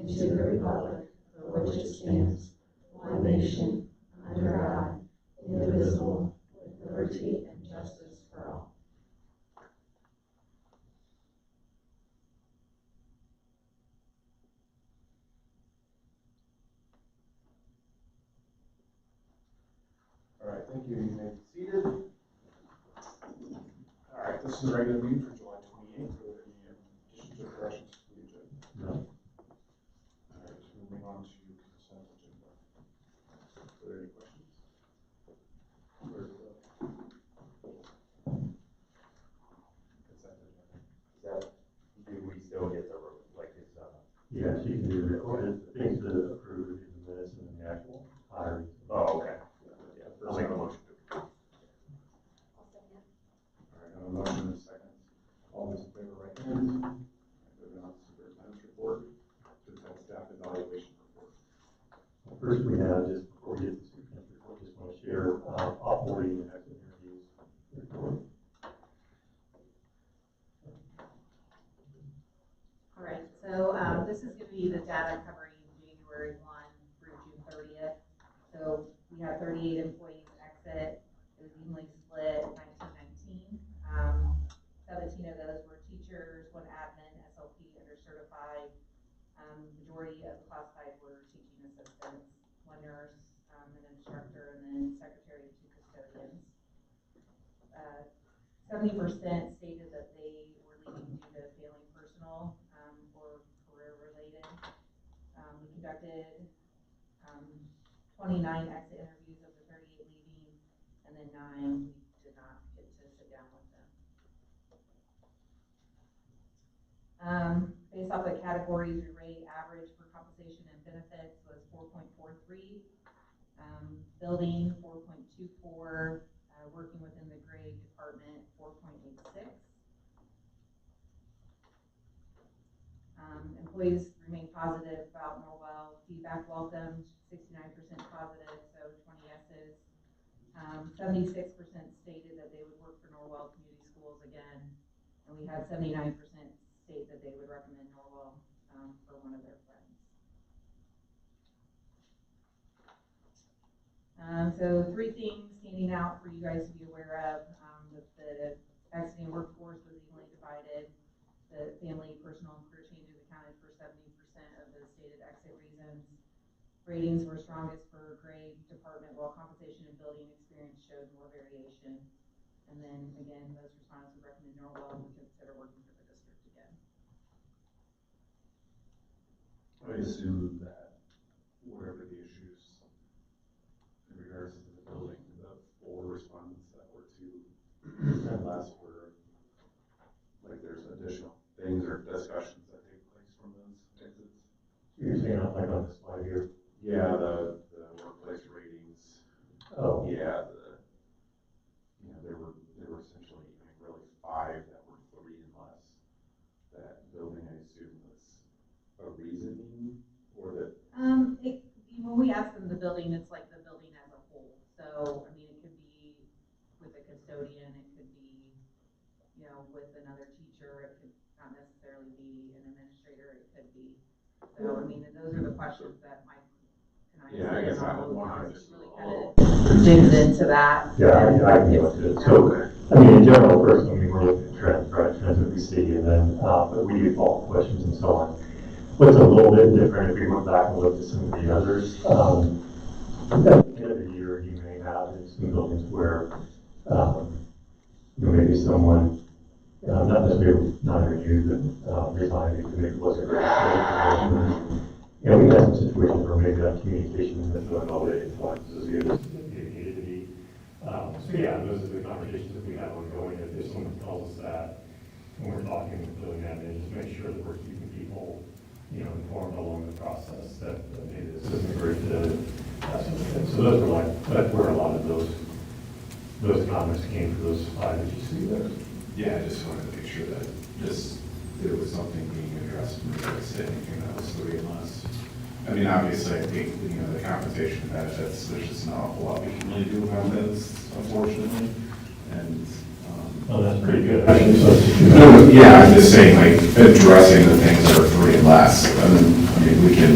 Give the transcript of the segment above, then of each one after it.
and to the republic for which it stands, one nation, under God, indivisible, with liberty and justice for all. All right, thank you. You may be seated. All right, this is the regular meeting for July 28th. Are there any additions or corrections to the agenda? No. All right, moving on to consent agenda. Are there any questions? Consent agenda. Is that, do we still get the, like, his, Yes, you can do the things that are approved in the minutes and in the actual hiring. oh, okay. Yeah, I'll make a motion to. All right, I have a motion and a second. All those in favor, right hand. Moving on to superintendent's report, superintendent staff evaluation report. First, we have, just before we get to the superintendent's report, just want to share offboarding and exit interviews report. All right, so this is going to be the data covering January 1 through June 30th. So we have 38 employees exit. It was evenly split 1919. 17 of those were teachers, 1 admin, SLP, undercertified. Majority of classified were teaching assistants, 1 nurse, an instructor, and then secretary and 2 custodians. 70% stated that they were leaving due to failing personal or career related. We conducted 29 exit interviews of the 38 leaving, and then 9 we did not get to sit down with them. Based off the categories, we rate average for compensation and benefits was 4.43, building 4.24, working within the grade department 4.86. Employees remain positive about Norwell. Feedback welcomed, 69% positive, so 20 yeses. 76% stated that they would work for Norwell Community Schools again, and we had 79% state that they would recommend Norwell for one of their friends. So 3 things standing out for you guys to be aware of. The exiting workforce was evenly divided. The family, personal, and career changes accounted for 70% of the stated exit reasons. Ratings were strongest for grade department, while compensation and building experience showed more variation. And then again, most respondents would recommend Norwell and would consider working for the district again. I assume that whatever the issues in regards to the building, the 4 respondents that were to that last were, like, there's additional things or discussions that take place from those exits. You're saying like on this slide here? Yeah, the workplace ratings. Oh. Yeah, there were essentially, I mean, really 5 that were 3 and less. That building, I assume, was a reasoning, or that. When we ask them the building, it's like the building as a whole. So I mean, it could be with a custodian, it could be, with another teacher, it could not necessarily be an administrator, it could be. So I mean, those are the questions that Mike and I. Yeah, I guess I would want to just really kind of digs into that. Yeah, I can look at it. So, I mean, in general, first, I mean, we're looking at trends, right? Trends that we see, and then but we do follow questions and so on. What's a little bit different if we went back and looked at some of the others, at the end of the year, you may have in some buildings where maybe someone, not necessarily not renewed, but resigned because maybe it wasn't a great fit. And we had some situations where maybe that communication with the holiday was as good as it needed to be. So yeah, those are the conversations that we have ongoing. If someone tells us that, when we're talking with building admin, just make sure that we're keeping people, informed along the process that maybe this isn't a great fit. So those are that's where a lot of those comments came for those 5 that you see there. Yeah, I just wanted to make sure that there was something being addressed in regards to anything that was 3 and less. I mean, obviously, I think, the compensation and benefits, there's just not a whole lot we can really do about those, unfortunately. And oh, that's pretty good. Yeah, I'm just saying, like, addressing the things that are 3 and less. I mean, maybe we can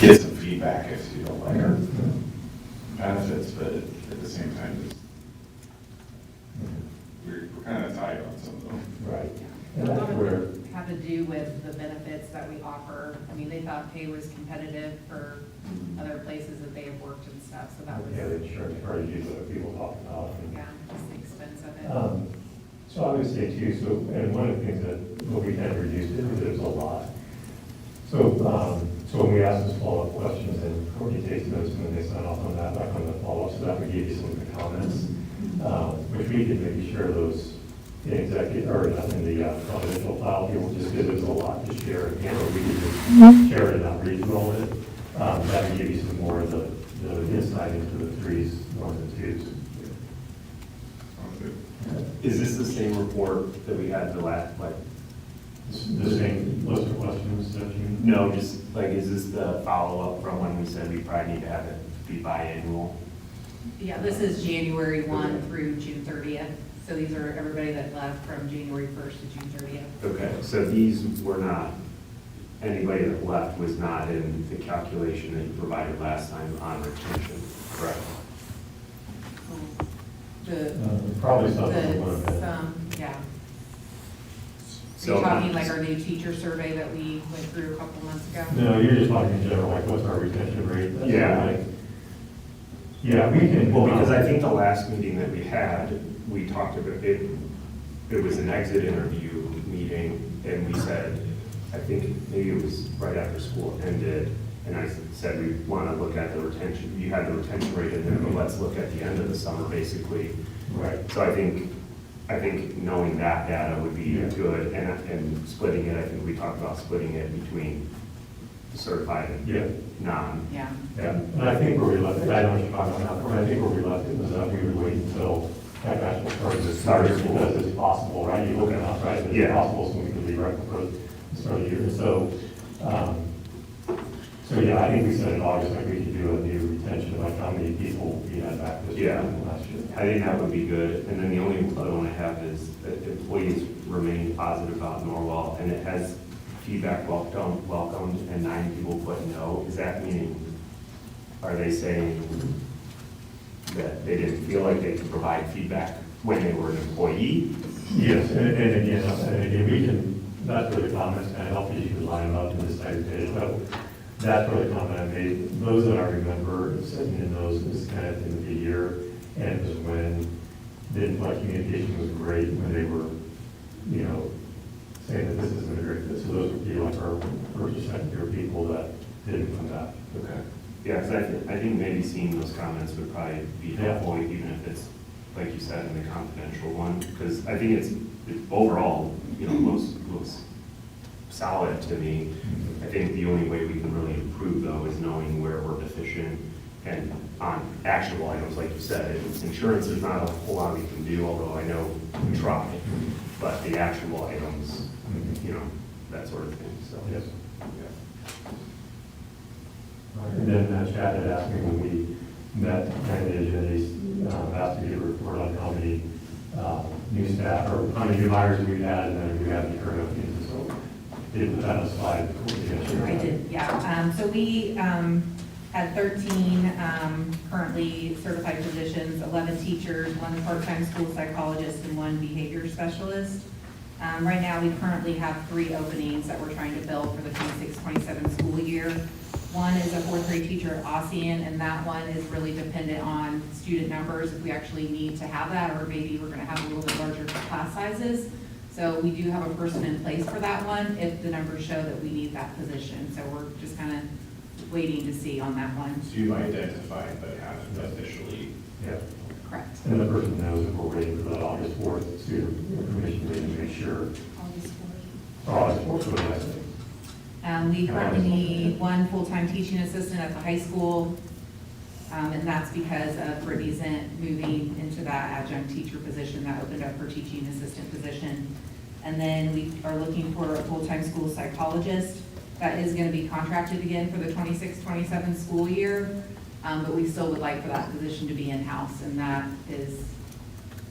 get some feedback if you don't like our benefits, but at the same time, we're kind of tied on some of them. Right. A And that's lot of where, it had to do with the benefits that we offer. I mean, they thought pay was competitive for other places that they have worked and stuff, so that was, yeah, the insurance charges that people talk about. And, yeah, just the expense of it. So I would say too, so, and one of the things that what we had reduced it, because there's a lot. So when we ask those follow-up questions and Courtney takes notes and then they sign off on that, back on the follow-up, so that would give you some of the comments, which we could maybe share those in executive, or in the confidential file here, just because there's a lot to share, and or we could just share it in that regional bit. That would give you some more of the insight into the threes, ones and twos. Sounds good. Is this the same report that we had the last, like, The same list of questions that you. no, just like, is this the follow-up from when we said we probably need to have it be biannual? Yeah, this is January 1 through June 30th. So these are everybody that left from January 1st to June 30th. Okay, so these were not, anybody that left was not in the calculation that you provided last time on retention, correct? Probably something. Yeah. So- You're talking like our new teacher survey that we went through a couple months ago? No, you're just talking in general, like what's our retention rate? That's Yeah. like- Yeah, we can. Well, because I think the last meeting that we had, we talked about it, it was an exit interview meeting, and we said, I think maybe it was right after school ended, and I said we want to look at the retention, you had the retention rate in there, but let's look at the end of the summer, basically. Right. So I think knowing that data would be good, and splitting it, I think we talked about splitting it between certified and Yeah. non. Yeah. Yeah, and I think where we left it, I don't know if you're talking about that, but I think where we left it was that we would wait until that actual start of school, because it's possible, right? You look it up, right? It's Yeah. possible, so we could be right before the start of the year. So, yeah, I think we said in August, like we could do a new retention, like how many people we had back this year Yeah. and last year. I think that would be good. And then the only other one I have is that employees remain positive about Norwell, and it has feedback welcomed, and 9 people put no. Is that meaning, are they saying that they didn't feel like they could provide feedback when they were an employee? Yes, and again, we can, that's where the comments kind of help you, you can line them up and decide your page, but that's where the comment I made, those that I remember sitting in those is kind of in the year, and it was when the like communication was great, when they were, you know, saying that this isn't a great fit, so those would be like our first or second year people that didn't come back. Okay. Yeah, because I think maybe seeing those comments would probably be helpful, even if it's, like you said, in the confidential one, because I think it's overall, you know, looks solid to me. I think the only way we can really improve, though, is knowing where we're deficient, and on actionable items, like you said, insurance, there's not a whole lot we can do, although I know we try, but the actionable items, you know, that sort of thing, so. Yes. Yeah. And then Chad had asked me when we met, kind of the agenda, asked to get a report on how many new staff, or how many new hires we've had, and then we have the current openings, so did put that on a slide. I did, yeah. So we had 13 currently certified positions, 11 teachers, 1 part-time school psychologist, and 1 behavior specialist. Right now, we currently have 3 openings that we're trying to fill for the 26-27 school year. One is a 4th grade teacher at ASEAN, and that one is really dependent on student numbers, if we actually need to have that, or maybe we're gonna have a little bit larger class sizes. So we do have a person in place for that one, if the numbers show that we need that position. So we're just kind of waiting to see on that one. So you've identified but haven't officially. Yeah. Correct. And the person knows that we're waiting for that August 4th student information meeting to make sure. August 4th. August 4th, what did I say? We currently need 1 full-time teaching assistant at the high school, and that's because of Brittany Zent moving into that adjunct teacher position that opened up her teaching assistant position. And then we are looking for a full-time school psychologist that is going to be contracted again for the 26-27 school year, but we still would like for that position to be in-house, and that is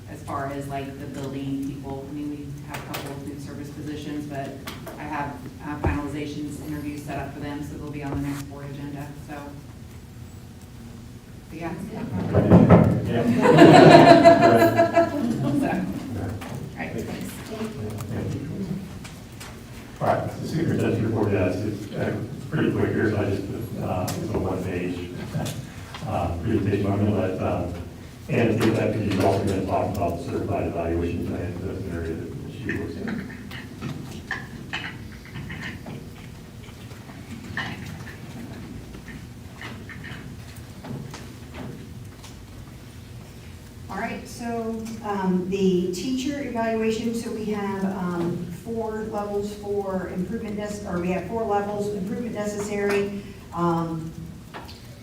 as far as like the building people. I mean, we have a couple of food service positions, but I have finalizations interviews set up for them, so they'll be on the next board agenda, so. But yeah. Right, thanks. All right, the superintendent's report, yeah, it's pretty quick here, so I just put, it's a one-page presentation. I'm going to let Anna take that, because she's also going to talk about the certified evaluation plan, because that's an area that she works in. All right, so the teacher evaluation, so we have 4 levels for improvement we have 4 levels, improvement necessary.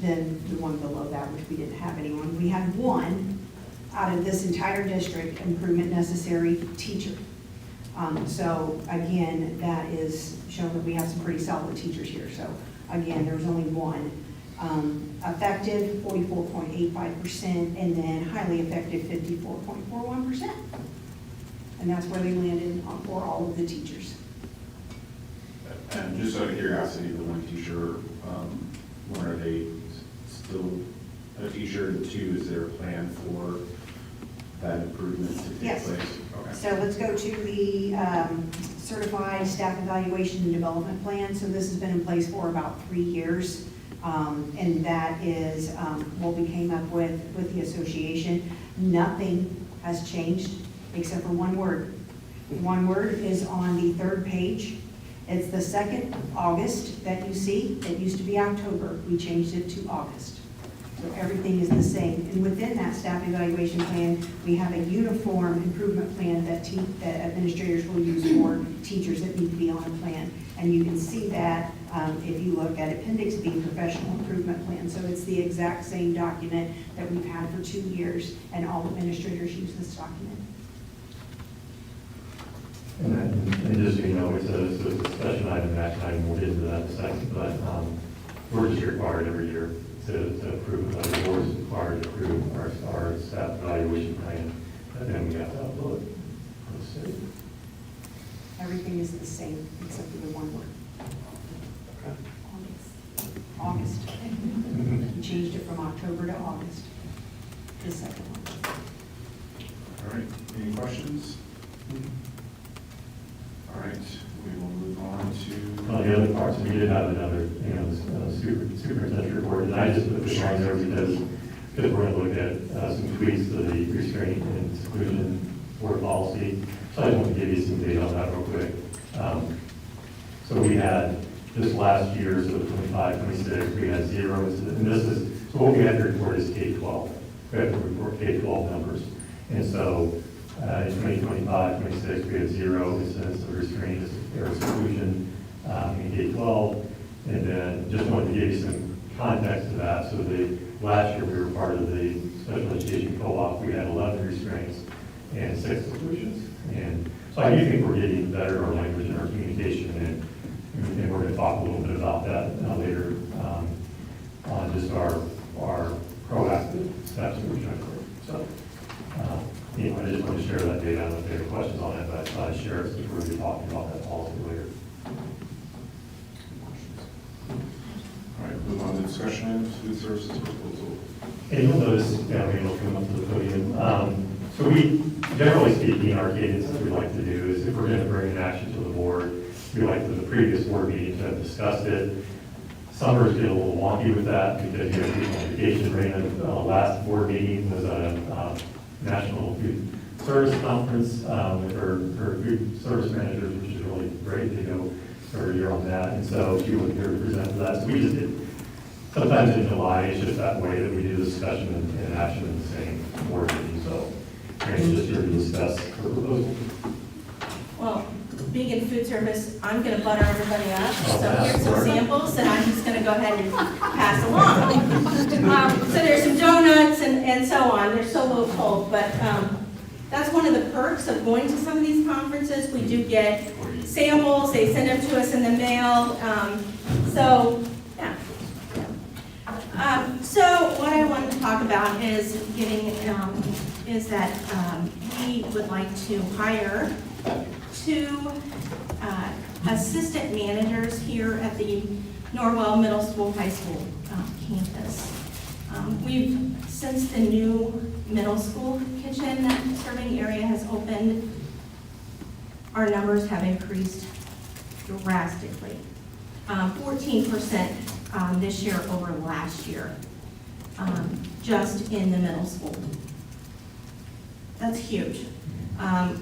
Then the one below that, which we didn't have anyone. We had 1 out of this entire district, improvement necessary teacher. So again, that is showing that we have some pretty solid teachers here. So again, there was only 1. Effective 44.85%, and then highly effective 54.41%. And that's where they landed for all of the teachers. And just out of curiosity, the one teacher, when are they still a teacher? The 2, is there a plan for that improvement to take Yes. place? Okay. So let's go to the certified staff evaluation and development plan. So this has been in place for about 3 years. And that is what we came up with the association. Nothing has changed except for 1 word. 1 word is on the 3rd page. It's the 2nd of August that you see. It used to be October. We changed it to August. So everything is the same. And within that staff evaluation plan, we have a uniform improvement plan that administrators will use for teachers that need to be on a plan. And you can see that if you look at Appendix B, Professional Improvement Plan. So it's the exact same document that we've had for 2 years, and all administrators use this document. And just so you know, it's a discussion item, action item, we'll get into that in a second, but we're just required every year to approve, the board is required to approve our staff evaluation plan, and then we have to upload it for the state. Everything is the same except for the 1 word. August. We changed it from October to August, the 2nd one. All right, any questions? All right, we will move on to. The other parts, we did have another, superintendent's report, and I just put this on there because we're going to look at some tweaks to the restraint and seclusion board policy. So I just want to give you some data on that real quick. So we had this last year, so 25, 26, we had 0 incidents, and this is, so what we have to report is K-12. We have to report K-12 numbers. And so in 2025, 26, we had 0 incidents of restraint or seclusion in K-12. And then just wanted to give you some context to that. So last year we were part of the special education co-op. We had 11 restraints and 6 seclusions. And so I do think we're getting better at our language and our communication, and we're going to talk a little bit about that later on just our proactive steps that we're trying to take. So, I just want to share that data. I don't know if you have questions on it, but I thought I'd share it since we're going to be talking about that policy later. All right, move on to discussion items, food services proposal. And you'll notice, we'll come up to the podium. So we, generally speaking, our cadence that we like to do is if we're going to bring an action to the board, we like to the previous board meeting to have discussed it. Summers get a little wonky with that because you have people on vacation. The last board meeting was a National Food Service Conference with her food service managers, which is really great to go for a year on that. And so she was here to present to that. So we just did, sometimes in July, it's just that way that we do discussion and action in the same board meeting. So Karen's just here to discuss her proposal. Well, being in food service, I'm going to butter everybody up. So here's some samples that I'm just going to go ahead and pass along. So there's some donuts and so on. They're so low cold, but that's one of the perks of going to some of these conferences. We do get samples. They send them to us in the mail. So, yeah. So what I wanted to talk about is getting is that we would like to hire 2 assistant managers here at the Norwell Middle School, High School campus. Since the new middle school kitchen serving area has opened, our numbers have increased drastically. 14% this year over last year, just in the middle school. That's huge.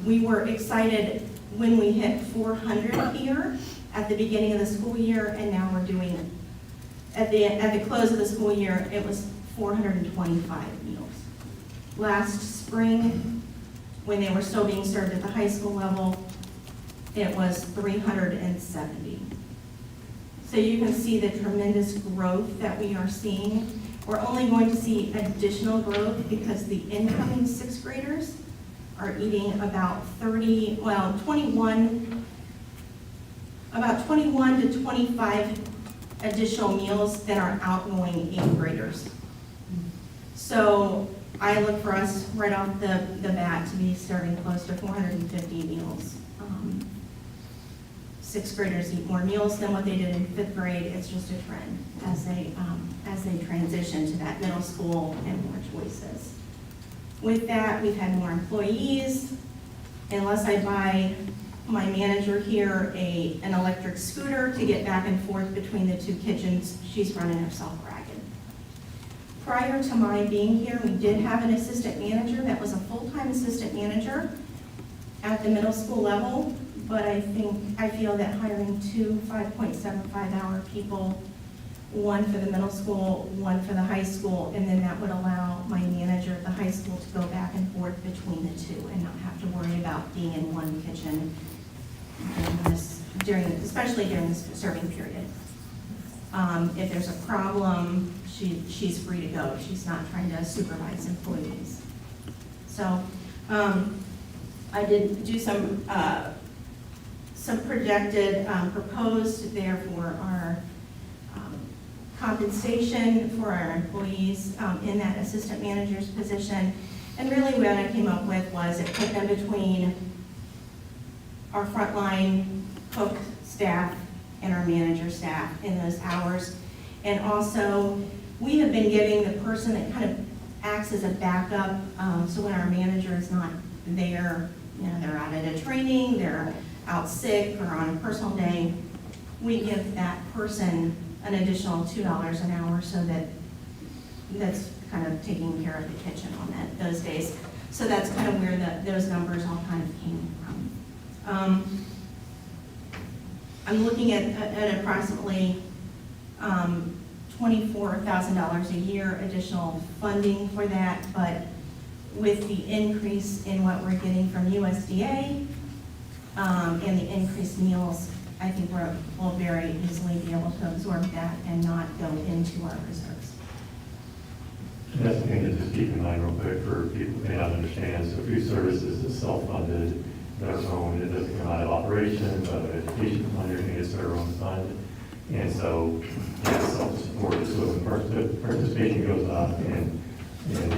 We were excited when we hit 400 here at the beginning of the school year, and now we're doing, at the close of the school year, it was 425 meals. Last spring, when they were still being served at the high school level, it was 370. So you can see the tremendous growth that we are seeing. We're only going to see additional growth because the incoming 6th graders are eating about 21 to 25 additional meals than our outgoing 8th graders. So I look for us right off the bat to be serving close to 450 meals. 6th graders eat more meals than what they did in 5th grade. It's just a trend as they transition to that middle school and more choices. With that, we've had more employees. Unless I buy my manager here an electric scooter to get back and forth between the 2 kitchens, she's running herself ragged. Prior to my being here, we did have an assistant manager that was a full-time assistant manager at the middle school level, but I feel that hiring 2 5.75-hour people, 1 for the middle school, 1 for the high school, and then that would allow my manager at the high school to go back and forth between the 2 and not have to worry about being in one kitchen especially during this serving period. If there's a problem, she's free to go. She's not trying to supervise employees. So I did do some projected proposed there for our compensation for our employees in that assistant manager's position. And really what I came up with was it put them between our frontline cook staff and our manager staff in those hours. And also, we have been giving the person that kind of acts as a backup, so when our manager is not there, they're out at a training, they're out sick or on a personal day, we give that person an additional $2 an hour so that's kind of taking care of the kitchen on those days. So that's kind of where those numbers all kind of came from. I'm looking at approximately $24,000 a year additional funding for that, but with the increase in what we're getting from USDA and the increased meals, I think we'll very easily be able to absorb that and not go into our reserves. And that's the thing to just keep in mind real quick for people who may not understand. So food services is self-funded, their own, it doesn't come out of operations, out of education fund, everything is their own fund. And so, yeah, self-supported, so the participation goes up and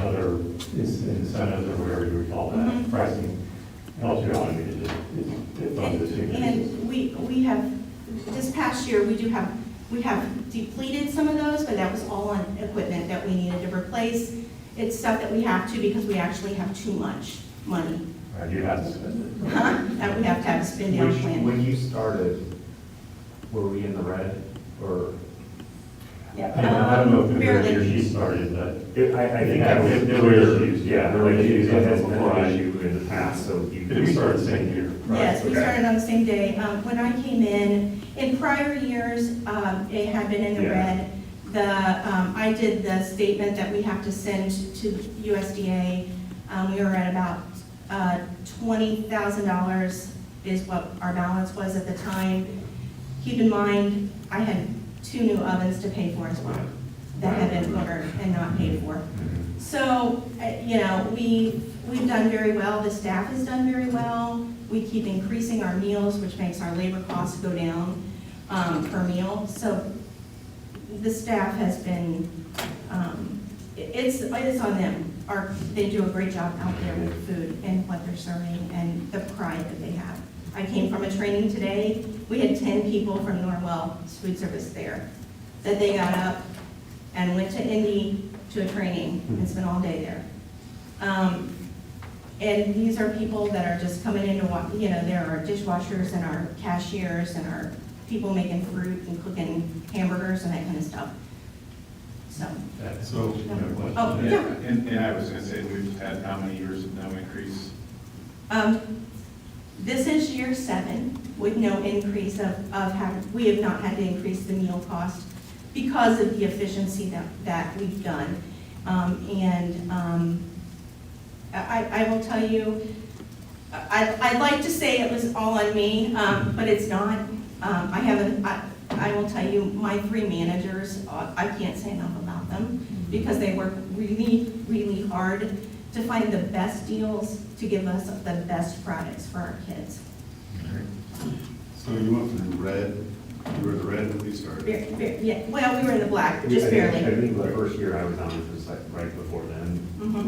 other incentives or whatever you would call that, pricing helps you out. I mean, it funds the thing. And we have, this past year, we have depleted some of those, but that was all on equipment that we needed to replace. It's stuff that we have to because we actually have too much money. Right, you have to spend it. That we have to have a spend down plan. When you started, were we in the red, or? I don't know if the Barely. year she started, but I think that was there were issues, there were issues that has been an issue in the past, so we started the same year. Right? Yes, we Okay. started on the same day. When I came in prior years, it had been in the Yeah. red. I did the statement that we have to send to USDA. We were at about $20,000 is what our balance was at the time. Keep in mind, I had 2 new ovens to pay for as well that had been ordered and not paid for. So, we've done very well. The staff has done very well. We keep increasing our meals, which makes our labor costs go down per meal. So the staff has been it's on them. They do a great job out there with food and what they're serving and the pride that they have. I came from a training today. We had 10 people from Norwell Food Service there, that they got up and went to Indy to a training and spent all day there. And these are people that are just coming into, there are dishwashers and our cashiers and our people making fruit and cooking hamburgers and that kind of stuff. So, So, oh, yeah. and I was gonna say, we've had how many years of no increase? This is year 7 with no increase we have not had to increase the meal cost because of the efficiency that we've done. I will tell you, I'd like to say it was all on me, but it's not. I will tell you, my 3 managers, I can't say enough about them because they work really, really hard to find the best deals to give us the best products for our kids. So you went from red, you were the red when you started? Yeah, well, we were in the black, just I barely. think the first year I was on it was like right before then, Mhm.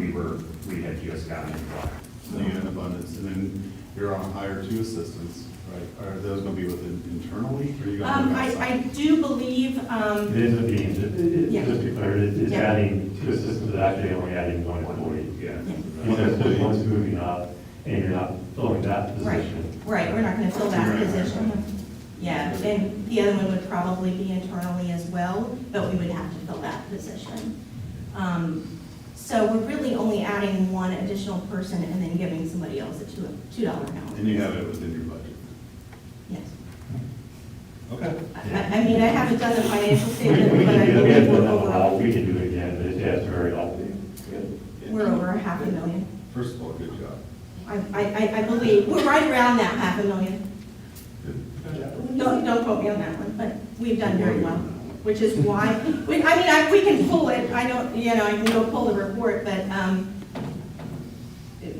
we had just gotten in black. So you had abundance, and then you're on hire 2 assistants, right? Are those gonna be within internally, or are you gonna look outside? I do believe, It is a being, Yeah. just to be clear, it's Yeah. adding 2 assistants, but actually only adding 1 employee. Yeah. Because one's moving up, and you're not filling that Right, position. right, we're not gonna fill that position. Yeah, and the other one would probably be internally as well, but we would have to fill that position. So we're really only adding 1 additional person and then giving somebody else a $2 an hour. And you have it within your budget? Yes. Okay. I mean, I haven't done the financial statement, We but I can do believe it, we're but over, we can do it again, but it's very healthy. we're over $500,000. First of all, good job. I believe, we're right around that $500,000. Don't quote me on that one, but we've done very well, which is why, we can pull it, I can go pull the report, but,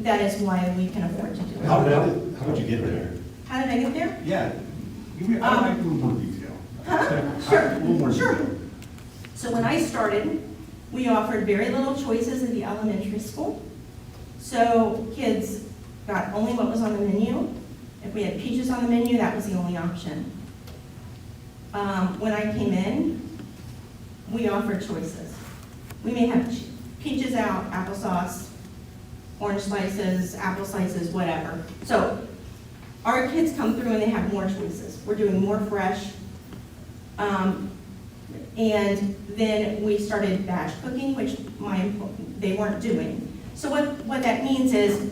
that is why we can afford to do it. How did you get there? How did I get there? Yeah, give me, I'd like a little more detail. Sure, A little more sure. detail. So when I started, we offered very little choices at the elementary school. So kids got only what was on the menu. If we had peaches on the menu, that was the only option. When I came in, we offered choices. We may have peaches out, applesauce, orange slices, apple slices, whatever. So our kids come through and they have more choices. We're doing more fresh. And then we started batch cooking, which they weren't doing. So what that means is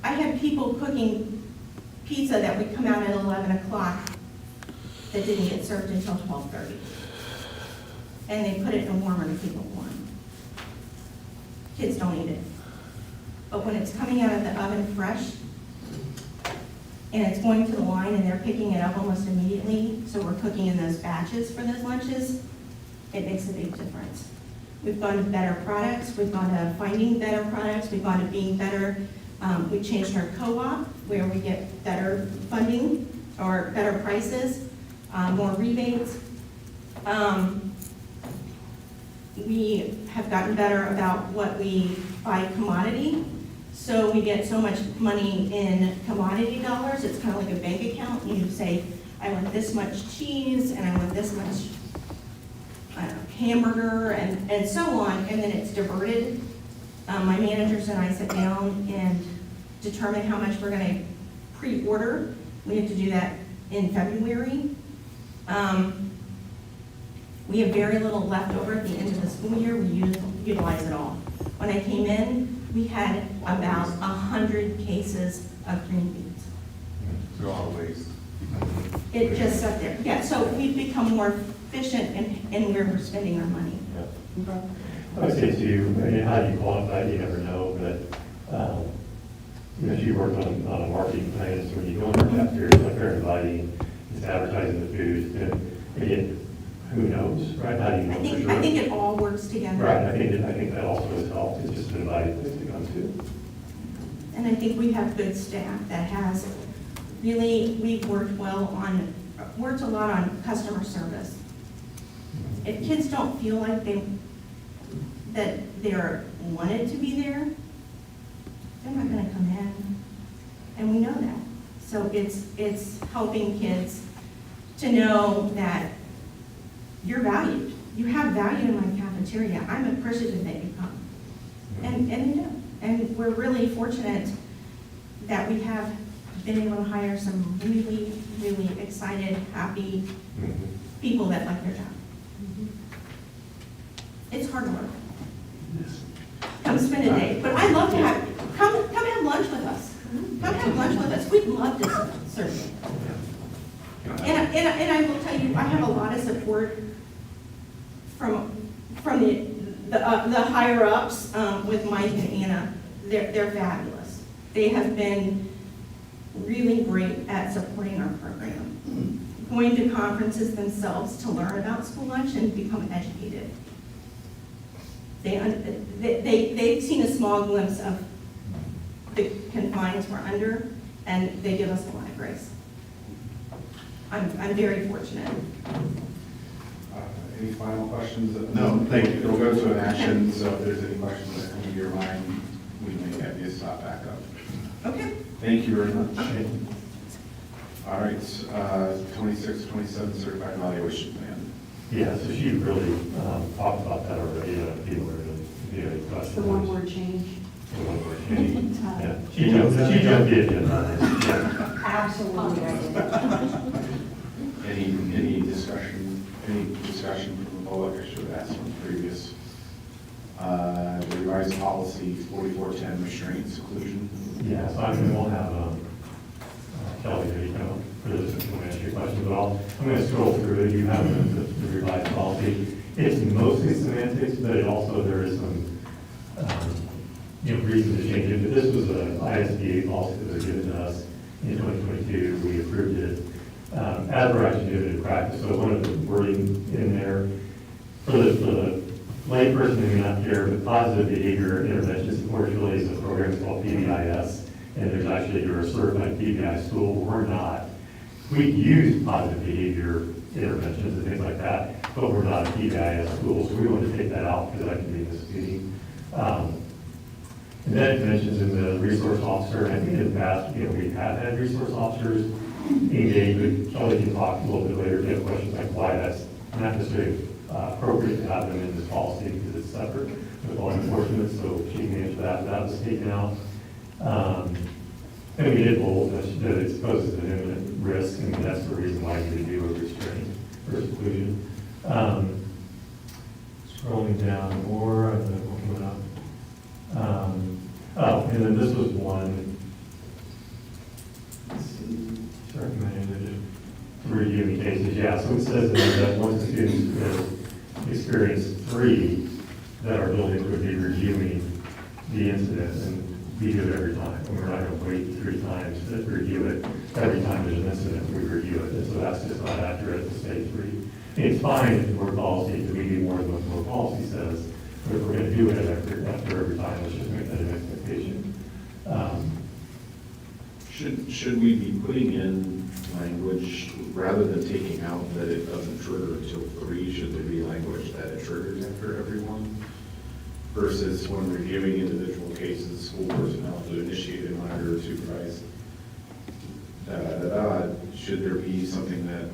I had people cooking pizza that would come out at 11 o'clock that didn't get served until 12:30. And they put it in a warmer to keep it warm. Kids don't eat it. But when it's coming out of the oven fresh, and it's going to the line and they're picking it up almost immediately, so we're cooking in those batches for those lunches, it makes a big difference. We've gone to better products, we've gone to finding better products, we've gone to being better. We changed our co-op where we get better funding or better prices, more rebates. We have gotten better about what we buy commodity. So we get so much money in commodity dollars, it's kind of like a bank account. You say, I want this much cheese and I want this much hamburger and so on, and then it's diverted. My managers and I sit down and determine how much we're gonna pre-order. We have to do that in February. We have very little left over at the end of the school year. We utilize it all. When I came in, we had about 100 cases of green beans. They're all waste. It just sat there. Yeah, so we've become more efficient in where we're spending our money. I would say too, I mean, how do you quantify it, you never know, but, she worked on a marketing plan, so when you go in the cafeteria, it's like everybody is advertising the food, and again, who knows, right? How do you know for sure? I think it all works together. Right, I think that also has helped, it's just an inviting place to come to. And I think we have good staff that has really, we've worked a lot on customer service. If kids don't feel like that they're wanted to be there, they're not gonna come in. And we know that. So it's helping kids to know that you're valued. You have value in my cafeteria. I'm appreciative that you come. And they do. And we're really fortunate that we have been able to hire some really, really excited, happy people that like their job. It's hard work. Come spend a day, but I'd love to come have lunch with us. Come have lunch with us. We'd love to serve you. And I will tell you, I have a lot of support from the higher ups with Mike and Anna. They're fabulous. They have been really great at supporting our program, going to conferences themselves to learn about school lunch and become educated. They've seen a small glimpse of the confines we're under, and they give us a lot of grace. I'm very fortunate. Any final questions? No, thank you. We'll go to an action, so if there's any questions that come to your mind, we may have you stop back up. Okay. Thank you very much. All right, 26, 27 certified evaluation plan. Yeah, so she really talked about that already, people were really questions. The one-word change. The one-word change. Yeah, she jumped in. Yeah. Absolutely, I did. Any discussion from the public? I should have asked from previous. The revised policy 4410 restraint seclusion. Yeah, so we'll have Kelly here, for this, if you want to answer your questions, but I'm going to scroll through it. You have the revised policy. It's mostly semantics, but there is some, reason to change it. But this was an ISBA policy that was given to us in 2022. We approved it as we're actually doing it in practice. So one of the wording in there for the layperson who may not care, but positive behavior intervention support really is a program called PBIS. And there's actually, you're a certified PBI school. We're not. We use positive behavior interventions and things like that, but we're not a PBIS school, so we want to take that out because that can be misleading. And then it mentions in the resource officer, and I think in the past, we have had resource officers engaged, but Kelly can talk a little bit later if you have questions like why that's not necessarily appropriate to have them in this policy because it's separate with law enforcement, so she can answer that. That was taken out. And we did hold that it poses an imminent risk, and that's the reason why you do a restraint or seclusion. Scrolling down more, I think we'll come up. And then this was one. Let's see, recommended to review the cases. Yeah, so it says that once the students have experienced 3 that our buildings would be reviewing the incident, and we do it every time. And we're not going to wait 3 times to review it. Every time there's an incident, we review it. And so that's just not accurate to say 3. It's fine if the board policy to be more than what the board policy says, but if we're going to do it after every time, let's just make that an expectation. Should we be putting in language, rather than taking out that it doesn't trigger until 3, should there be language that it triggers after everyone? Versus when reviewing individual cases, school personnel to initiate and monitor or supervise, should there be something that,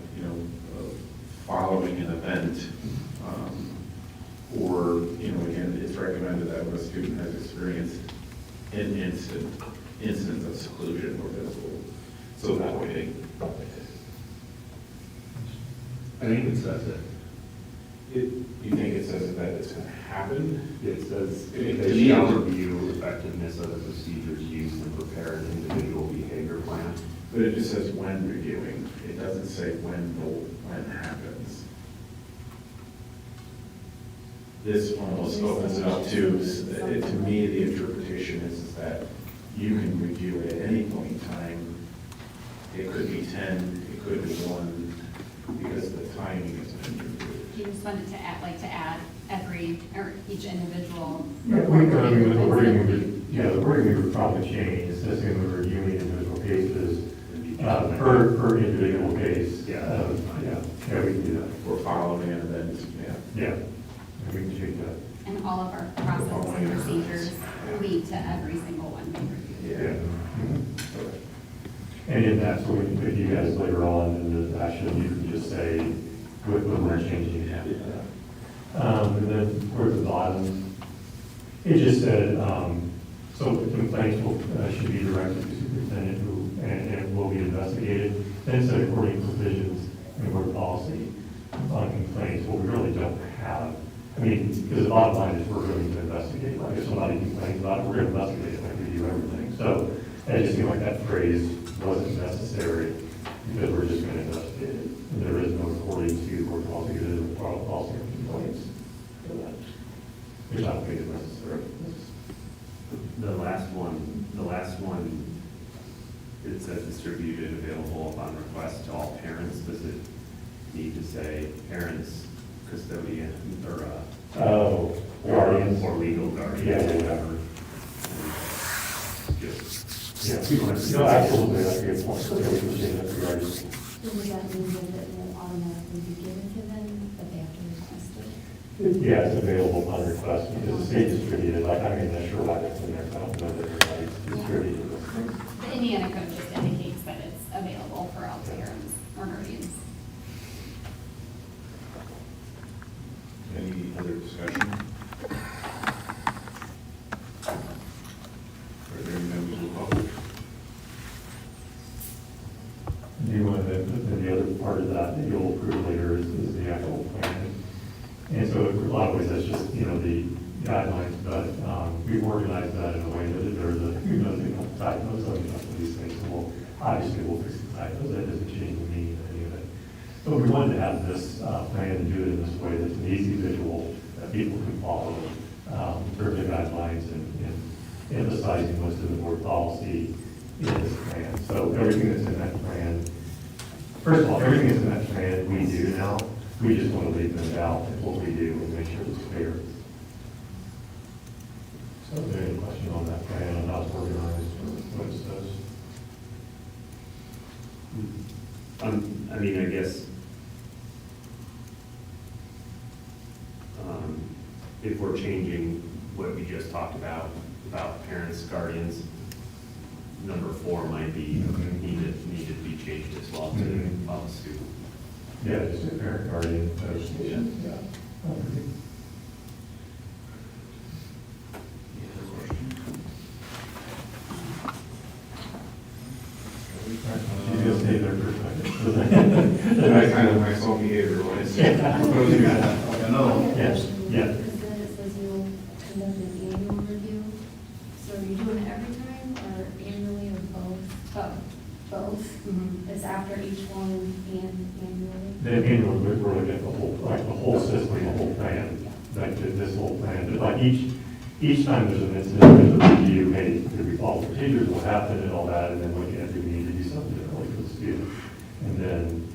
following an event, or, again, it's recommended that when a student has experienced an instance of seclusion or visible, so that way I think it says it. you think it says that it's going to happen? It says, To me, they shall review effectiveness of the procedures used and prepare an individual behavior plan. But it just says when reviewing. It doesn't say when happens. This almost opens it up to me, the interpretation is that you can review it at any point in time. It could be 10, it could be 1, because the timing is reviewed. You just wanted to add every, or each individual. Yeah, the wording we would probably change, assessing the reviewing individual cases per individual case. Yeah, we can do that. Or following an event, Yeah, we can change that. And all of our processes and procedures lead to every single one being reviewed. And in that, so if you guys later on in the action, you can just say, we're changing it. And then towards the bottom, it just said, so the complaints should be directed to the superintendent and will be investigated. Then it said according to provisions in board policy on complaints, what we really don't have. I mean, because the bottom line is we're going to investigate. Like if somebody complains about it, we're going to investigate it like we do everything. So it just seemed like that phrase wasn't necessary because we're just going to investigate it. And there is no according to board policy, because there is a policy on complaints for that, which I don't think is necessary. The last one, it says distributed available upon request to all parents. Does it need to say parents, custodian, or guardians or legal guardian? Yeah, whatever. Yeah, no, absolutely, that's a good point. So we can change that to guardians. So does that mean that it will automatically be given to them, but they have to request it? Yeah, it's available upon request, because it's state distributed, like, I mean, that's sure why that's in there, I don't know that everybody's distributed. The Indiana code just indicates that it's available for all parents or guardians. Any other discussion? Are there any members of the public? Do you want to, the other part of that that you'll approve later is the actual plan. And so in a lot of ways, that's just, the guidelines, but we've organized that in a way that there's a, typos on these things, and obviously we'll fix the typos, that doesn't change the meaning of any of it. But we wanted to have this plan and do it in this way that's an easy visual that people can follow, for the guidelines and emphasizing what's in the board policy in this plan. So everything that's in that plan, first of all, everything that's in that plan we do now. We just want to leave them out at what we do and make sure it's clear. So is there any question on that plan, on how it's organized, or what it says? I mean, I guess, if we're changing what we just talked about parents, guardians, number 4 might be needed to be changed as well to follow suit. Yeah, just a parent, guardian, education, yeah. You just stay there for a second. That's kind of my sole behavior, what is it? Another one. Yes, yeah. Because then it says you'll conduct an annual review. So are you doing it every time or annually or both? Both. It's after each one and annually? Then annually, we're looking at the whole system, the whole plan, like this whole plan. But like each time there's an incident, there's a review, hey, did we follow procedures, what happened and all that, and then looking at, do we need to do something differently for the student? And then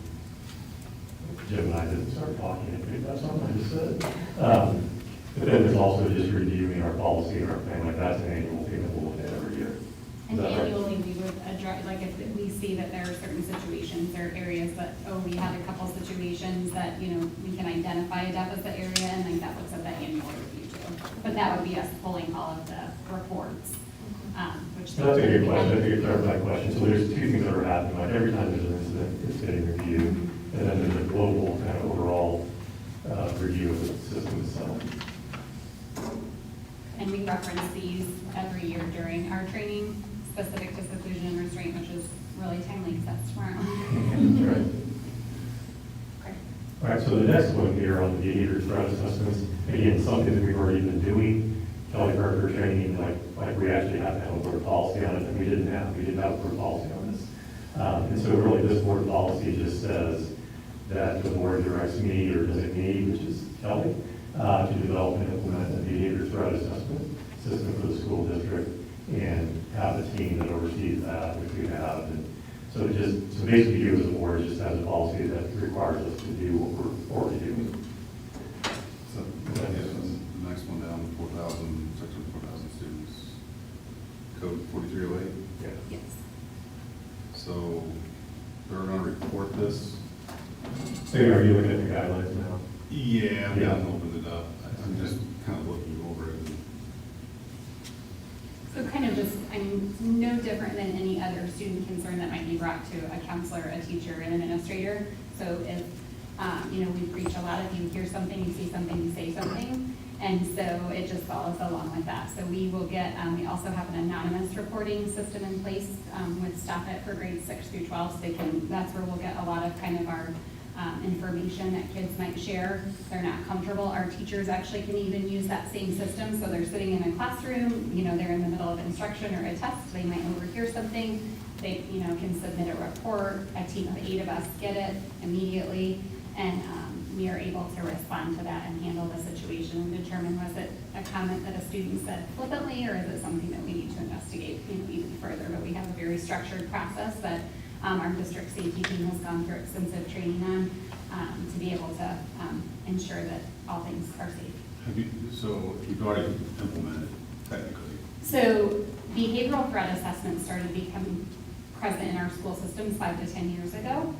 Jim and I didn't start talking and picked up something I just said. But then there's also just reviewing our policy and our plan, like that's an annual thing that we'll look at every year. And annually, we would address, like if we see that there are certain situations or areas that, we had a couple situations that, we can identify a deficit area and like that looks at that annual review too. But that would be us pulling all of the reports, which. So that's a good question, that's a good clarifying question. So there's 2 things that are happening, like every time there's an incident, it's getting reviewed, and then there's a global kind of overall review of the system itself. And we reference these every year during our training specific to seclusion and restraint, which is really timely because that's tomorrow. That's right. Okay. All right, so the next one here on the behavior threat assessments, again, something that we've already been doing. Kelly Parker training, like we actually have to have a board policy on it, and we didn't have a board policy on this. And so really this board policy just says that the board directs me or designee, which is Kelly, to develop and implement a behavior threat assessment system for the school district and have a team that oversees that, which we have. And so basically you as a board just has a policy that requires us to do what we're already doing. So, the next one down, 4,000, section 4,000 students, code 4308. Yeah. Yes. So they're going to report this. So are you looking at the guidelines now? Yeah, I haven't opened it up. I'm just kind of looking it's no different than any other student concern that might be brought to a counselor, a teacher, an administrator. So if, you know, we preach a lot, if you hear something, you see something, you say something. And so it just follows along with that. So we will get, we also have an anonymous reporting system in place with Stop It for grades 6 through 12. So they can, that's where we'll get a lot of kind of our information that kids might share. They're not comfortable. Our teachers actually can even use that same system. So they're sitting in a classroom, you know, they're in the middle of instruction or a test. They might overhear something. They, you know, can submit a report. A team of 8 of us get it immediately. And we are able to respond to that and handle the situation and determine, was it a comment that a student said flippantly, or is it something that we need to investigate, you know, even further. But we have a very structured process that our district safety team has gone through extensive training on to be able to ensure that all things are safe. So you've already implemented technically? So behavioral threat assessment started becoming present in our school systems 5 to 10 years ago.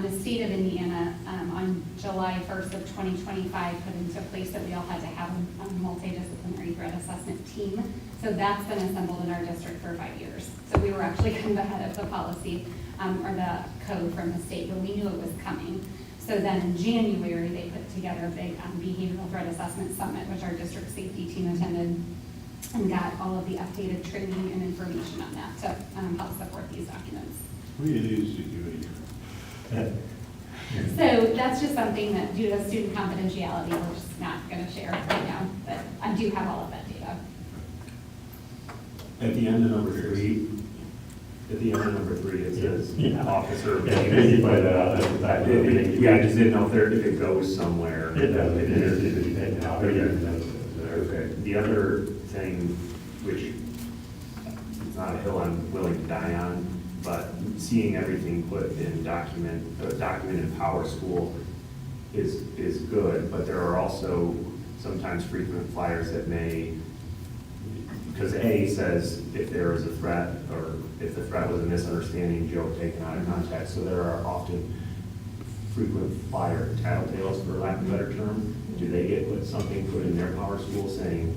The state of Indiana, on July 1st of 2025, put into place that we all had to have a multidisciplinary threat assessment team. So that's been assembled in our district for 5 years. So we were actually kind of ahead of the policy or the code from the state, but we knew it was coming. So then in January, they put together a big behavioral threat assessment summit, which our district safety team attended and got all of the updated training and information on that to help support these documents. What do you use to do it? So that's just something that, due to student confidentiality, we're just not going to share right now, but I do have all of that data. At the end of number 3, it says officer. Yeah, you find that out, that's exactly what we need. Yeah, I just didn't know if it goes somewhere. It does, it is, it is taken out. Okay. The other thing, which it's not a hill I'm willing to die on, but seeing everything put in documented Power School is good, but there are also sometimes frequent flyers that may, because A says if there is a threat, or if the threat was a misunderstanding, joke taken out of context, so there are often frequent flyer tattletales, for lack of a better term. Do they get something put in their Power School saying?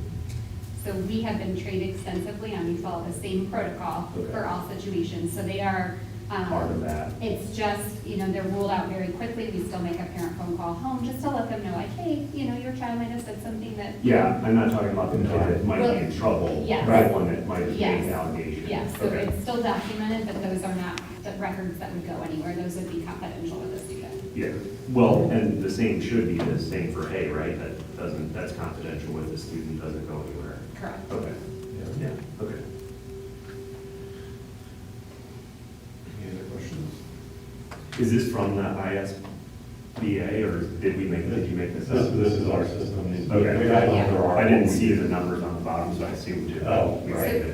So we have been trained extensively on, we follow the same protocol for all situations. So they are Part of that. It's just, you know, they're ruled out very quickly. We still make a parent phone call home just to let them know, like, hey, you know, your child might have said something that. Yeah, I'm not talking about the kid that might be in trouble. Yes. Right, one that might have made Yes. an allegation. Yes, so Okay. it's still documented, but those are not the records that would go anywhere. Those would be confidential with the student. Yeah, well, and the same should be the same for Hay, right? That's confidential with the student, doesn't go anywhere. Correct. Okay, yeah, okay. Any other questions? Is this from the ISBA, or did you make this up? This is our system. These- Okay. the guidelines are our- I didn't see the numbers on the bottom, so I assumed it. Oh, Right.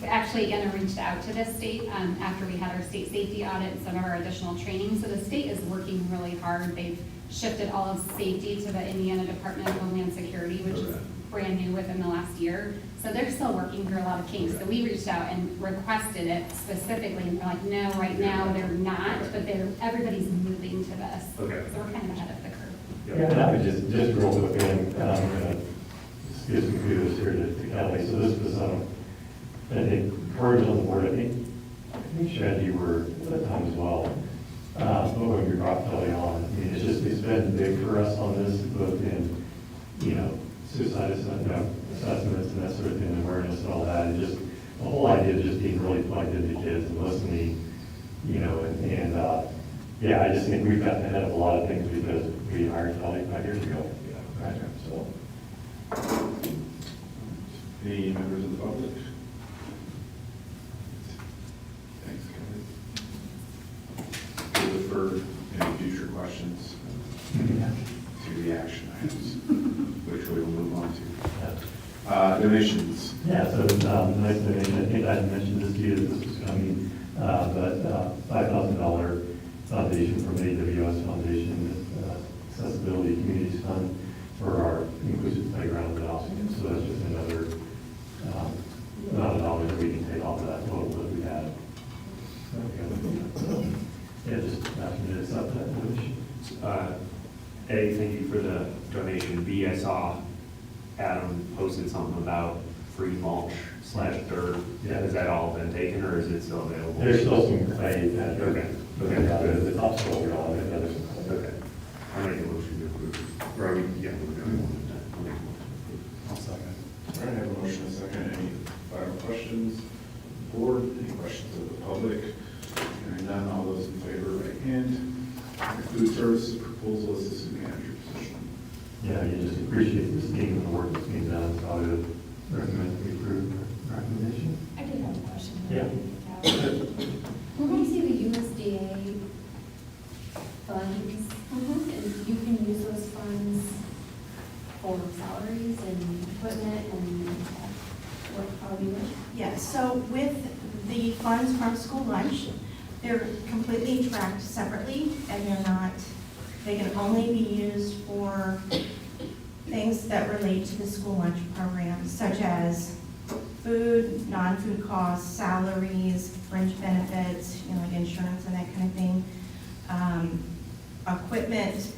Actually, Anna reached out to the state after we had our state safety audit and some of our additional training. So the state is working really hard. They've shifted all of safety to the Indiana Department of Homeland Security, which is Okay. brand new within the last year. So they're still working through a lot of kinks. So we reached out and requested it specifically, and they're like, no, right now they're not, but everybody's moving to this. Okay. So we're kind of ahead of the curve. Yeah, and I would just real quick, and give some kudos here to Kelly. So this was, I think, courage on the board. I think Shad, you were at that time as well. But when we brought Kelly on, I mean, it's been big for us on this, both in, you know, suicide assessments and that sort of thing, awareness and all that, and just the whole idea of just being really plugged into kids and listening, you know, and yeah, I just think we've gotten ahead of a lot of things because we hired Kelly 5 years ago. So. Any members of the public? Thanks, Kelly. We'll defer any future questions to the action items, which we will move on to. Donations. Yeah, so nice donation. I think I mentioned this to you, that this was coming, but $5,000 foundation from AWS Foundation, Accessibility Communities Fund for our inclusive playground in Austin. So that's just another amount of dollars we can take off of that total that we have. So, yeah, just asking you to accept that donation. A, thank you for the donation. B, I saw Adam posted something about free mulch / dirt, has that all been taken, or is it still available? There's still some clay that, Okay. the topsoil around it, and there's some clay. Okay. I'll make a motion to approve. Or are we, yeah, we're doing one at a time. I'll make a motion to approve. I'll second. All right, I have a motion and a second. Any final questions? Board, any questions of the public? Hearing none, all those in favor, right hand. Food services proposal assistant manager position. Yeah, you just appreciate this team and the work that's being done, so I would recommend we approve the recommendation. I did have a question. Yeah. When we see the USDA funds, and you can use those funds for salaries and equipment and what, how do you? Yes, so with the funds from school lunch, they're completely tracked separately, and they can only be used for things that relate to the school lunch program, such as food, non-food costs, salaries, fringe benefits, like insurance and that kind of thing. Equipment,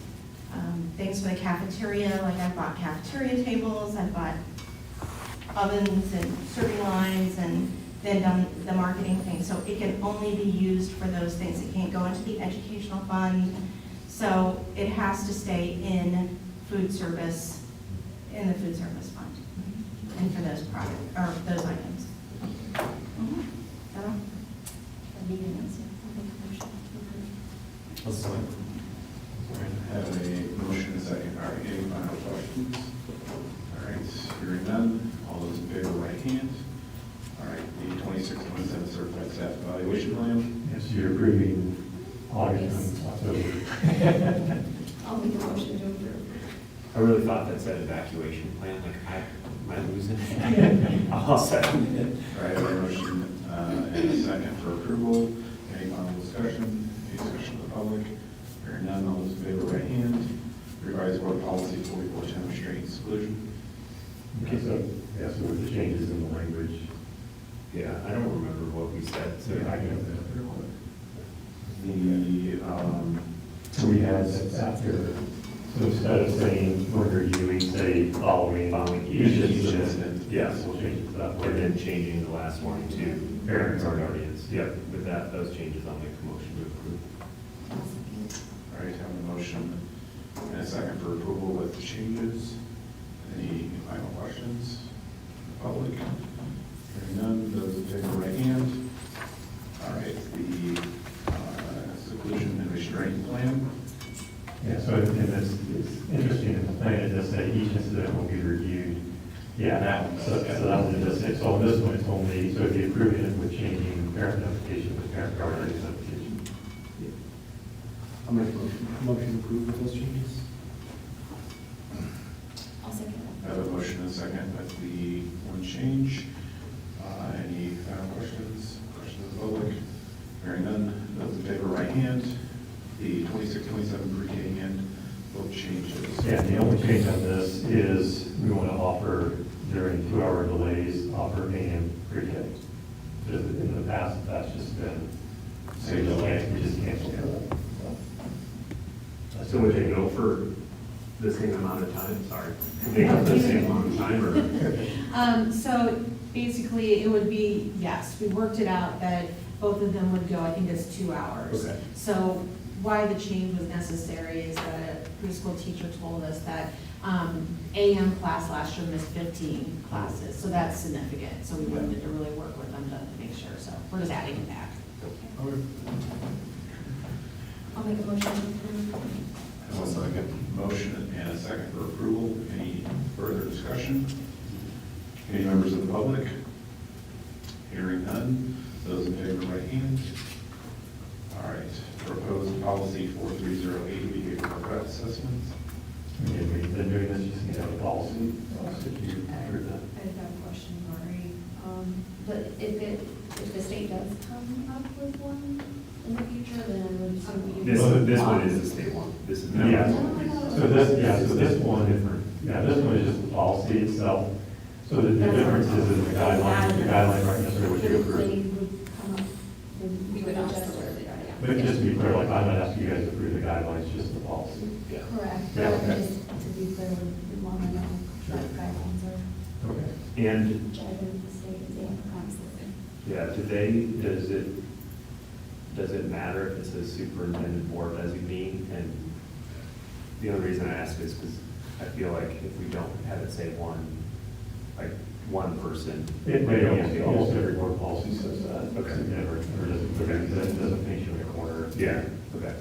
things for the cafeteria, like I bought cafeteria tables, I bought ovens and serving lines, and then done the marketing thing. So it can only be used for those things. It can't go into the educational fund. So it has to stay in food service, in the food service fund, and for those products, or those items. I need an answer. I'll make a motion to approve. I'll second. All right, I have a motion and a second. All right, any final questions? All right, hearing none, all those in favor, right hand. All right, the 26-27 certified staff evaluation plan. Yes, you're approving August and October. I'll make a motion to approve. I really thought that said evacuation plan, like, am I losing it? I'll second it. All right, I have a motion and a second for approval. Any final discussion? Any discussion of the public? Hearing none, all those in favor, right hand. Revised board policy 4410, restraint exclusion. Okay, so, yeah, so with the changes in the language, Yeah, I don't remember what we said, so so I can open it up real quick. The, So we had after, so instead of saying when reviewing, say following each incident, yes, we'll change it to that and word. then changing the last one to parents or guardians. Yep, with that, those changes, I'll make a motion to approve. I'll second. all right, have a motion and a second for approval with the changes. Any final questions? Public? Hearing none, those in favor, right hand. All right, the seclusion and restraint plan. Yeah, so and it's interesting in the plan, it does say each incident will be reviewed. Yeah, that one, so that one does say, so on this one, it's only, so if you approve it with changing parent notification with parent guardian notification. I'll make a motion to approve with those changes. I'll second. I have a motion and a second with the one change. Any final questions? Questions of the public? Hearing none, those in favor, right hand. The 26-27 pre-K and vote changes. Yeah, the only change on this is we want to offer during 2-hour delays, offer AM pre-K. Because in the past, that's just been, say, delay, we just canceled that. So would they go for the same amount of time? Sorry. Would they go for the same amount of time, or? So basically, it would be, yes, we worked it out that both of them would go, I think it's 2 hours. Okay. So why the change was necessary is that a preschool teacher told us that AM class last year missed 15 classes, so that's significant. So we wanted to really work with them to make sure, so we're just adding it back. I'll make a motion to approve. I have a second motion and a second for approval. Any further discussion? Any members of the public? Hearing none. Those in favor, right hand. All right. Proposed policy 4308, behavioral threat assessments. Again, we've been doing this just to have a policy, so if you approve that. I have a question, Lori. But if the state does come up with one in the future, then I would assume you. This one is the state one. This is. Yeah, so this one, this one is just the policy itself. So the difference is in the guidelines aren't necessarily what you approve. Typically would come up, then We would adjust also it. But just to be clear, like, I'm not asking you guys to approve the guidelines, just the policy. Yeah. Correct, Yeah, but okay. just to be clear, we want to know what guidelines are. Okay. And, which I believe the state is in. yeah, does it matter if it says superintendent board designee? And the only reason I ask is because I feel like if we don't have it say one person. It may, can't be all- almost every board policy says that. Okay. It never, or doesn't, Okay. it doesn't paint you in a corner. Yeah, okay.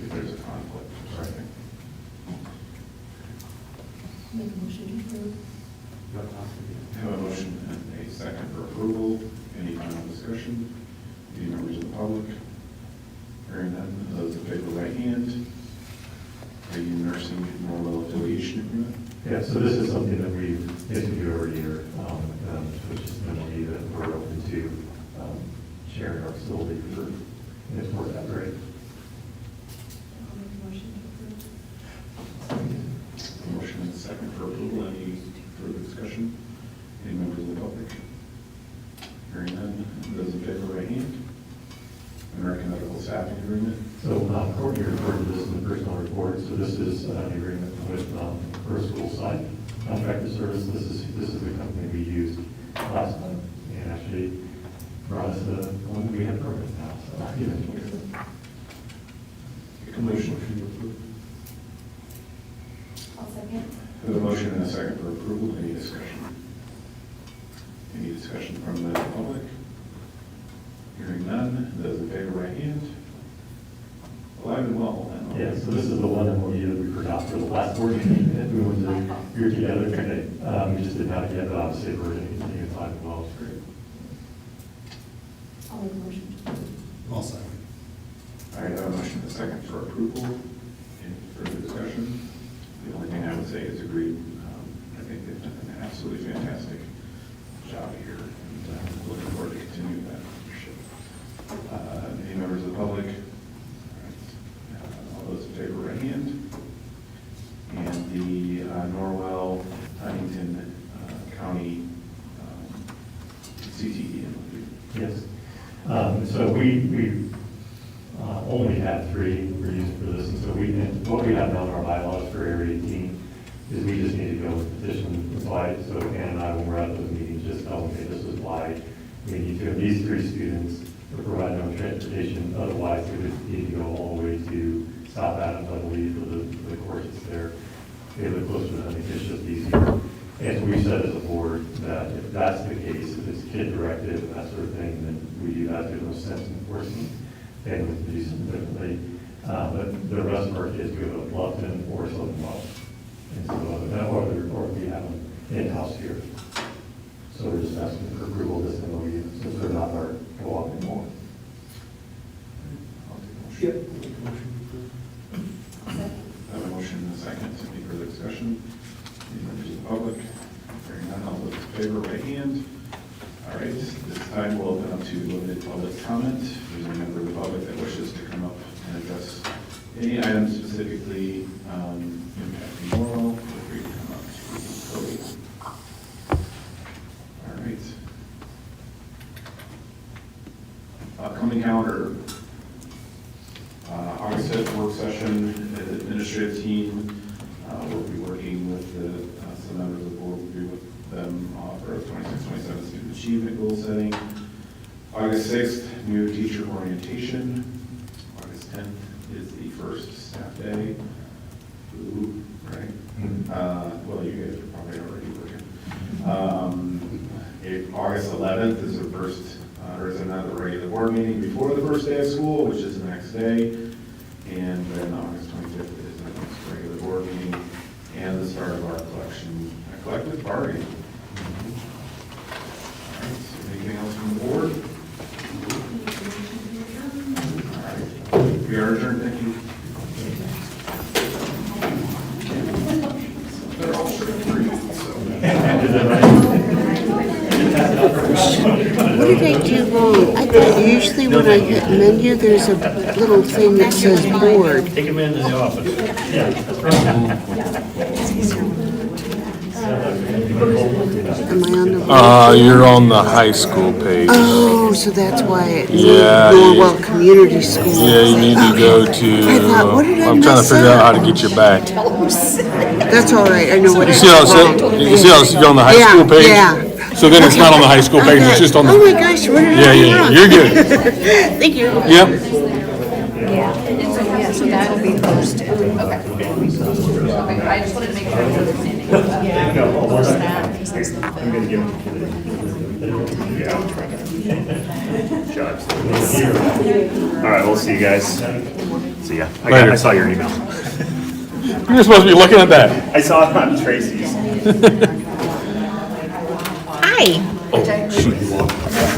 If there's a conflict or something. Make a motion to approve. I have a motion and a second for approval. Any final discussion? Any members of the public? Hearing none, those in favor, right hand. Are you nursing Norwell affiliation agreement? Yeah, so this is something that we do every year, which is an MOU that we're open to sharing our facility for, and it's worked out great. I'll make a motion to approve. Motion and a second for approval. Any further discussion? Any members of the public? Hearing none, those in favor, right hand. American Medical Staffing Agreement. So, Courtney referred to this in the personal report, so this is an agreement with, for a school site contracted service. This is the company we used last time, and actually brought us the one we have permanent now, so. A motion to approve. I'll second. We have a motion and a second for approval. Any discussion? Any discussion from the public? Hearing none, those in favor, right hand. Alive and well. then. Yeah, so this is the one MOU that we forgot for the last board meeting, that we wanted to hear together today. We just didn't have it yet, but obviously we're going to continue to find well, it's great. I'll make a motion to approve. I'll second. All right, I have a motion and a second for approval. Any further discussion? The only thing I would say is agreed. I think they've done an absolutely fantastic job here, and looking forward to continuing that partnership. Any members of the public? All right. All those in favor, right hand. And the Norwell Huntington County CTE. Yes. So we only had 3 we're using for this, and so and what we have now in our bylaws for Area 18 is we just need to go with petition applied. So Ann and I, when we're at those meetings, just tell them, hey, this is why we need to have these 3 students to provide them with transportation. Otherwise, we would need to go all the way to South Adams, I believe, for the courses there. They live closer to them, it's just easier. And so we said as a board that if that's the case, if it's kid directed and that sort of thing, then we do that. There's no sense in enforcing families to do something differently. But the rest of our kids go to Bluffton or Southern Wells. And so, or we have them in-house here. So we're just asking for approval of this MOU, since they're not our co-op anymore. I'll take a motion. I have a motion and a second. Any further discussion? Any members of the public? Hearing none, all those in favor, right hand. All right, this time we'll open up to limited public comment. If there's any member of the public that wishes to come up and address any item specifically impacting Norwell, feel free to come up to the podium. All right. Upcoming calendar. August 5th work session, administrative team. We'll be working with some members of the board. We'll be with them for a 26-27 student achievement goal setting. August 6th, new teacher orientation. August 10th is the first staff day. Ooh, right? Well, you guys are probably already working. August 11th is the first, or is another regular board meeting before the first day of school, which is the next day. And then August 25th is the next regular board meeting and the start of our collective bargaining. All right, so anything else from the board? All right, we are adjourned, thank you. They're all sugar-free, What did I do wrong? I thought usually when I hit menu, there's a little thing that says board. Take him into the office. Yeah, that's right. Am I on the? You're on the high school page. Oh, so that's why it. Yeah, Norwell Community School. Yeah, you need to go to, I thought, what did I I'm trying to mess figure out up? how to get you back. That's all right, I know what You it see how it is. said, you see how it's on the high Yeah, school page? yeah. So then it's not on the high school page, it's just on the. Oh my gosh, what did I Yeah, do yeah, wrong? you're good. Thank you. Yep. Yeah, so that'll be posted. Okay. Okay, I just wanted to make sure I was understanding. Yeah. Post that, because that's the. I'm gonna give Shots. All right, we'll see you guys. See ya. Later. I saw your email. You're supposed to be looking at that. I saw it on Tracy's. Hi. Oh, shoot, you want